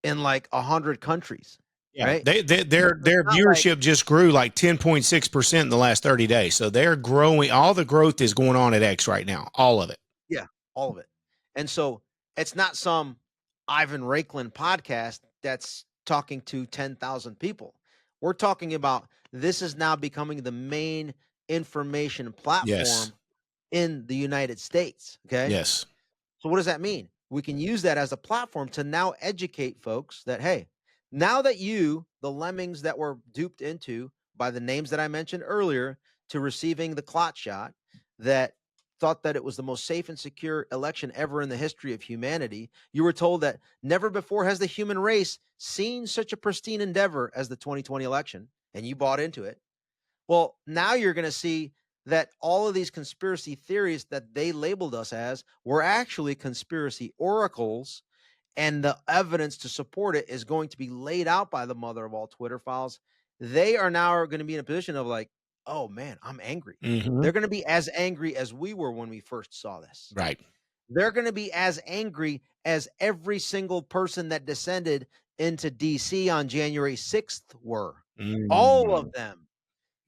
in like 100 countries. Yeah, right? their viewership just grew like 10.6% in the last 30 days. So they're growing. All the growth is going on at X right now. All of it. Yeah, all of it. And so it's not some Ivan Raiklin podcast that's talking to 10,000 people. We're talking about this is now becoming the main information platform in the United States. Okay. Yes. So what does that mean? We can use that as a platform to now educate folks that, hey, now that you, the lemmings that were duped into by the names that I mentioned earlier to receiving the clot shot, that thought that it was the most safe and secure election ever in the history of humanity, you were told that never before has the human race seen such a pristine endeavor as the 2020 election, and you bought into it. Well, now you're going to see that all of these conspiracy theories that they labeled us as were actually conspiracy oracles, and the evidence to support it is going to be laid out by the mother of all Twitter files. They are now going to be in a position of like, oh man, I'm angry. Mhm. They're going to be as angry as we were when we first saw this. Right. They're going to be as angry as every single person that descended into DC on January 6th were. All of them.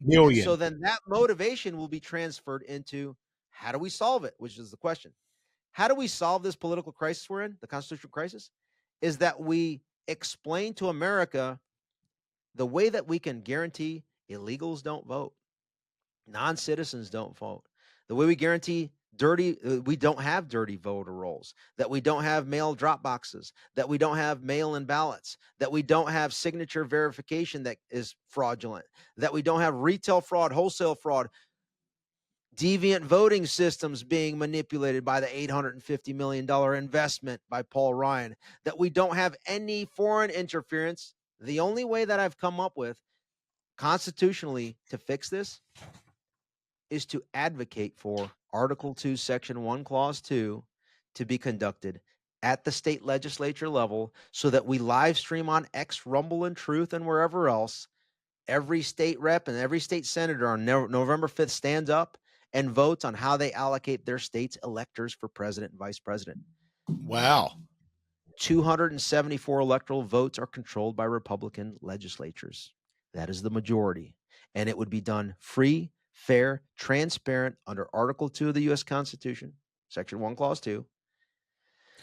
And Million. so then that motivation will be transferred into how do we solve it, which is the question. How do we solve this political crisis we're in, the constitutional crisis? Is that we explain to America the way that we can guarantee illegals don't vote, non-citizens don't vote, the way we guarantee we don't have dirty voter rolls, that we don't have mail drop boxes, that we don't have mail-in ballots, that we don't have signature verification that is fraudulent, that we don't have retail fraud, wholesale fraud, deviant voting systems being manipulated by the $850 million investment by Paul Ryan, that we don't have any foreign interference. The only way that I've come up with constitutionally to fix this is to advocate for Article 2, Section 1, Clause 2 to be conducted at the state legislature level so that we live stream on X, Rumble, and Truth, and wherever else. Every state rep and every state senator on November 5th stands up and votes on how they allocate their state's electors for president and vice president. Wow. 274 electoral votes are controlled by Republican legislatures. That is the majority. And it would be done free, fair, transparent under Article 2 of the U.S. Constitution, Section 1, Clause 2.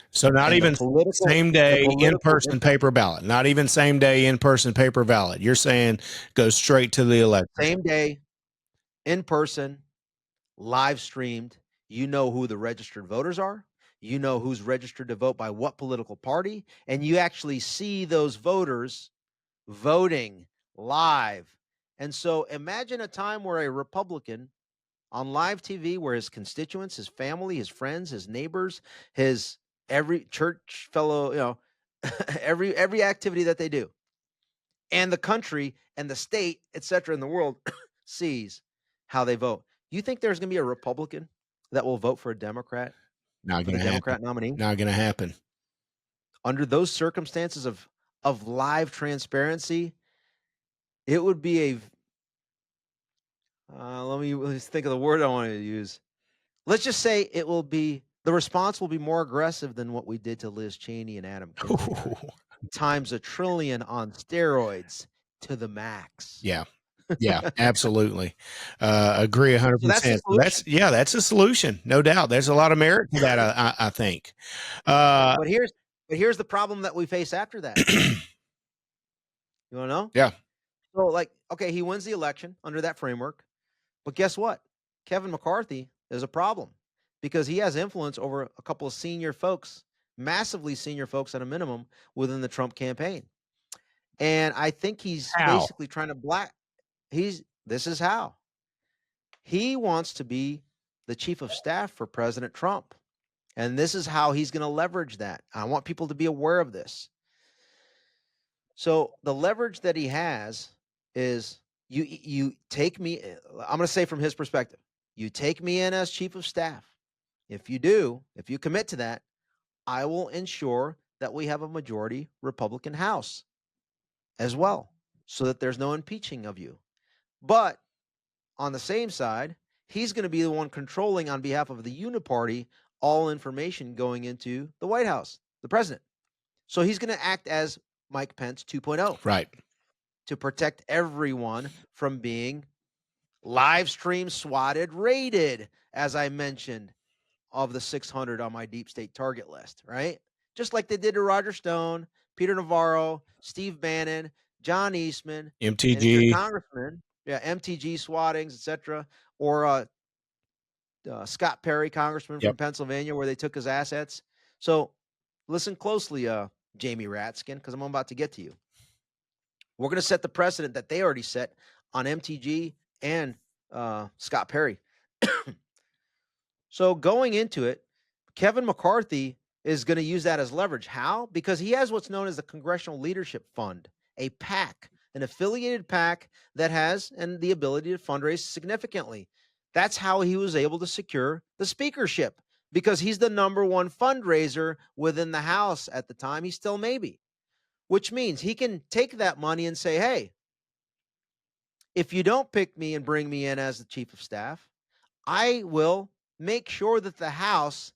So not even same day in-person paper ballot. Not even same day in-person paper ballot. You're saying go straight to the election. Same day, in person, live streamed. You know who the registered voters are. You know who's registered to vote by what political party, and you actually see those voters voting live. And so imagine a time where a Republican on live TV, where his constituents, his family, his friends, his neighbors, his every church fellow, every activity that they do, and the country and the state, etc., in the world sees how they vote. You think there's going to be a Republican that will vote for a Democrat, Not for going the to happen. Democrat nominee? Not going to happen. Under those circumstances of live transparency, it would be a let's think of the word I want to use. Let's just say the response will be more aggressive than what we did to Liz Cheney and Adam Kinzinger, times a trillion on steroids to the max. Yeah. Yeah, absolutely. Agree 100%. That's a solution. No doubt. There's a lot of merit to that. I think. But here's the problem that we face after that. You want to know? Yeah. So, like, okay, he wins the election under that framework, but guess what? Kevin McCarthy is a problem because he has influence over a couple of senior folks, massively senior folks at a minimum within the Trump campaign. And I think he's basically trying to this is how. He wants to be the chief of staff for President Trump. And this is how he's going to leverage that. I want people to be aware of this. So the leverage that he has is you take me, I'm going to say from his perspective, you take me in as chief of staff. If you commit to that, I will ensure that we have a majority Republican House as well, so that there's no impeaching of you. But on the same side, he's going to be the one controlling on behalf of the uniparty all information going into the White House, the president. So he's going to act as Mike Pence 2.0. Right. To protect everyone from being live stream swatted, raided, as I mentioned, of the 600 on my deep state target list, right? Just like they did to Roger Stone, Peter Navarro, Steve Bannon, John Eastman, MTG, congressman, MTG swattings, etc., or Scott Perry, congressman from Pennsylvania, where they took his assets. So listen closely, Jamie Raskin, because I'm about to get to you. We're going to set the precedent that they already set on MTG and Scott Perry. So going into it, Kevin McCarthy is going to use that as leverage. How? Because he has what's known as the Congressional Leadership Fund, a PAC, an affiliated PAC that has the ability to fundraise significantly. That's how he was able to secure the speakership, because he's the number one fundraiser within the House at the time. He still may be, which means he can take that money and say, hey, if you don't pick me and bring me in as the chief of staff, I will make sure that the House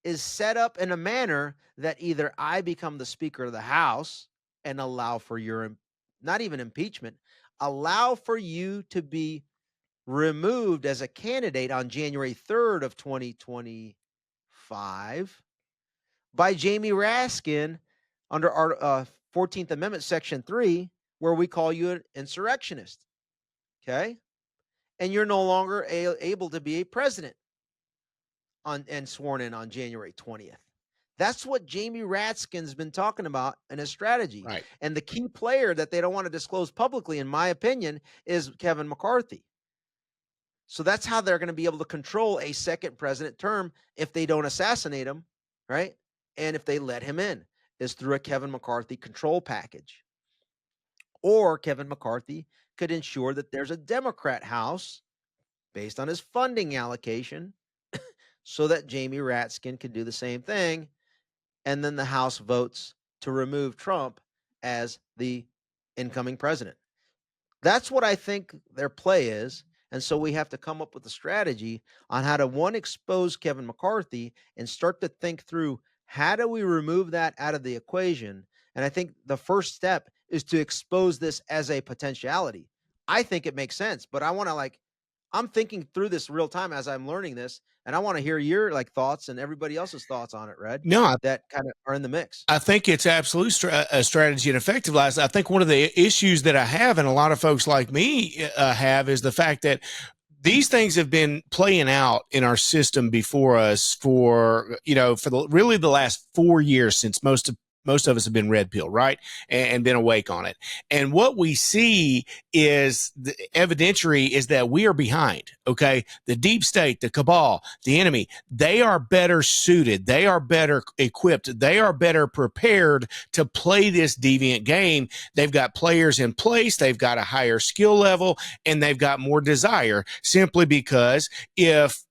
is set up in a manner that either I become the Speaker of the House and allow for your, not even impeachment, allow for you to be removed as a candidate on January 3rd of 2025 by Jamie Raskin under our 14th Amendment, Section 3, where we call you an insurrectionist, okay? And you're no longer able to be a president and sworn in on January 20th. That's what Jamie Raskin's been talking about in his strategy. Right. And the key player that they don't want to disclose publicly, in my opinion, is Kevin McCarthy. So that's how they're going to be able to control a second president term if they don't assassinate him, right? And if they let him in, is through a Kevin McCarthy control package. Or Kevin McCarthy could ensure that there's a Democrat House based on his funding allocation so that Jamie Raskin can do the same thing. And then the House votes to remove Trump as the incoming president. That's what I think their play is. And so we have to come up with a strategy on how to, one, expose Kevin McCarthy and start to think through, how do we remove that out of the equation? And I think the first step is to expose this as a potentiality. I think it makes sense, but I want to I'm thinking through this real time as I'm learning this, and I want to hear your thoughts and everybody else's thoughts on it, Red. No, that kind of are in the mix. I think it's absolute a strategy and effective. I think one of the issues that I have, and a lot of folks like me have, is the fact that these things have been playing out in our system before us for, really the last 4 years, since most of us have been red pill, right? And been awake on it. And what we see is the evidentiary is that we are behind. Okay. The deep state, the cabal, the enemy, they are better suited. They are better equipped. They are better prepared to play this deviant game. They've got players in place. They've got a higher skill level, and they've got more desire, simply because if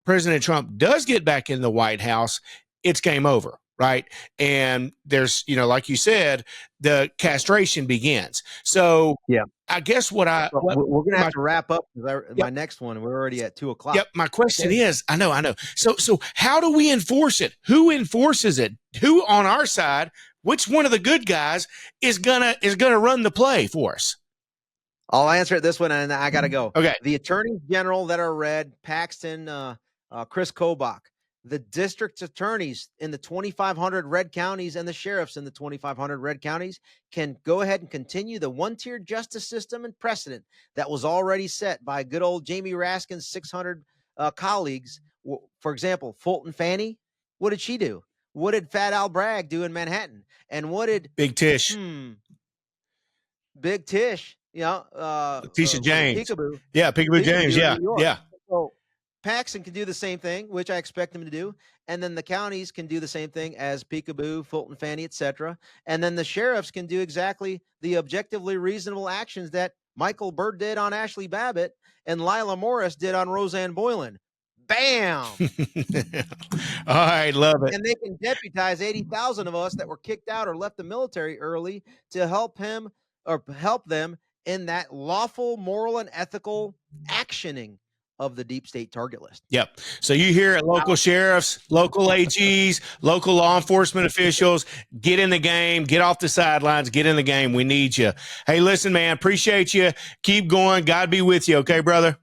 President Trump does get back in the White House, it's game over. Right. And there's, like you said, the castration begins. So yeah, I guess we're going to have to wrap up. My next one, we're already at 2:00. Yep. My question is, I know. So how do we enforce it? Who enforces it? Who on our side, which one of the good guys is gonna run the play for us? I'll answer it this one, and I got to go. Okay. The attorneys general that are red, Paxton, Chris Kobach. The district attorneys in the 2,500 red counties and the sheriffs in the 2,500 red counties can go ahead and continue the one-tier justice system and precedent that was already set by good old Jamie Raskin's 600 colleagues. For example, Fulton Fanny, what did she do? What did Fat Al Bragg do in Manhattan? And what did Big Tish? Big Tish, Tisha James. Peekaboo. Yeah, Peekaboo James. Yeah. So Paxton can do the same thing, which I expect them to do. And then the counties can do the same thing as Peekaboo, Fulton Fanny, etc. And then the sheriffs can do exactly the objectively reasonable actions that Michael Byrd did on Ashley Babbitt and Lila Morris did on Roseanne Boylan. Bam! All right, love it. And they can deputize 80,000 of us that were kicked out or left the military early to help him or help them in that lawful, moral, and ethical actioning of the deep state target list. Yep. So you hear it, local sheriffs, local AGs, local law enforcement officials, get in the game, get off the sidelines, get in the game. We need you. Hey, listen, man, appreciate you. Keep going. God be with you. Okay, brother?